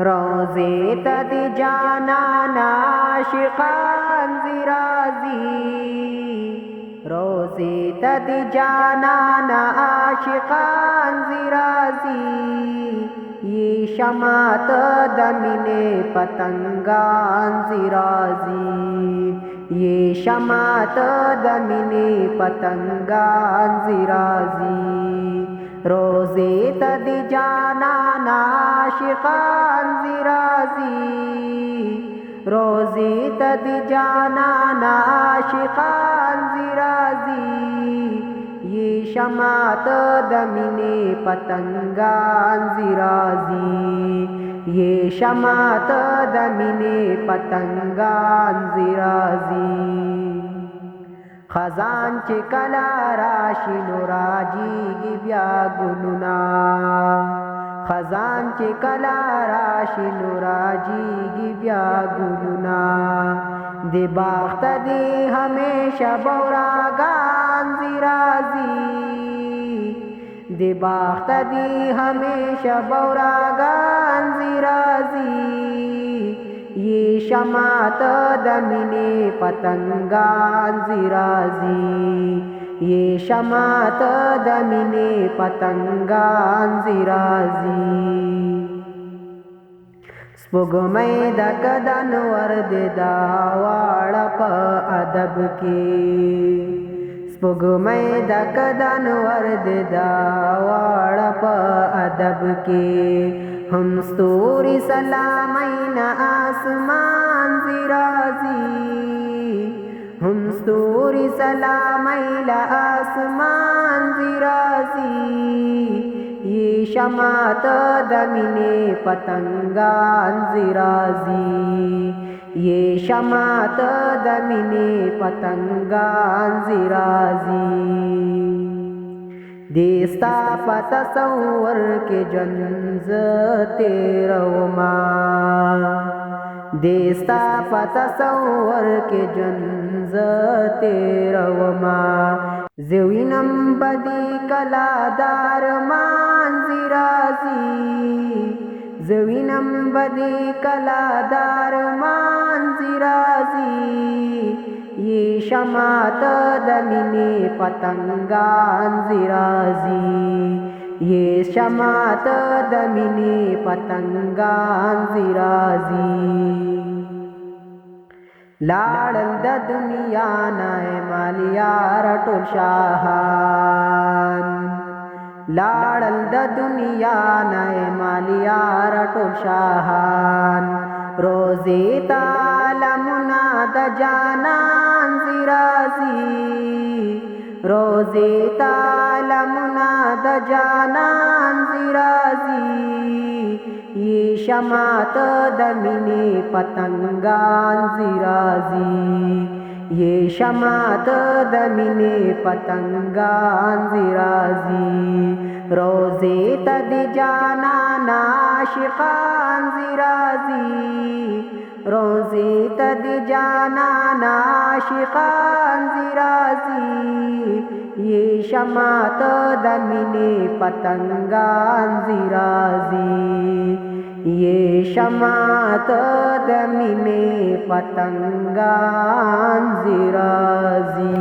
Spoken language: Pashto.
روزے تد جانان عاشقان زرازی روزے تد جانان عاشقان زرازی یہ شمات دمنے پتنگان زرازی یہ شمات دمنے پتنگان زرازی روزے تد جانان عاشقان زرازی روزے تد جانان عاشقان زرازی یہ شمات دمنے پتنگان زرازی یہ شمات دمنے پتنگان زرازی خزان چې کلا راشي نو راجیږي بیا ګلونه خزان چې کلا راشي نو راجیږي بیا ګلونه د باغ ته دې همیشه بوراګان زرازي د باغ ته دې همیشه بوراګان زرازي یہ شمات دمنے پتنگان زرازی یہ شمات دمنے پتنگان زرازی سپوږمۍ د کدن ورد دا واړه په ادب کې سپوږمۍ د کدن ورد دا واړه په ادب کې हम स्तूरी सलामैन आसमान जिराजी हम स्तूरी सलामैन आसमान जिराजी ये शमात दमिने पतंगान जिराजी ये शमात दमिने पतंगान जिराजी देस्ता पتصور के जन्ज तेरवमा देस्ता पتصور के जन्ज तेरवमा زوینم بدی کلا دارمان زرازی زوینم بدی کلا دارمان زرازی یہ شمات دمنے پتنگان زرازی یہ شمات دمنے پتنگان زرازی لاړل د دنیا نه مالیار ټول شاهان لاړل د دنیا نه مالیار ټول شاهان روزے تعلمنا د جانان زرازی روزے تعلمنا د جانان زرازی یہ شمات دمنے پتنگان زرازی یہ شمات دمنے پتنگان زرازی روزے تد جانان عاشقان زرازی روزے تد جانان عاشقان زرازی یہ شمات دمنے پتنگان زرازی یہ شمات دمنے پتنگان زرازی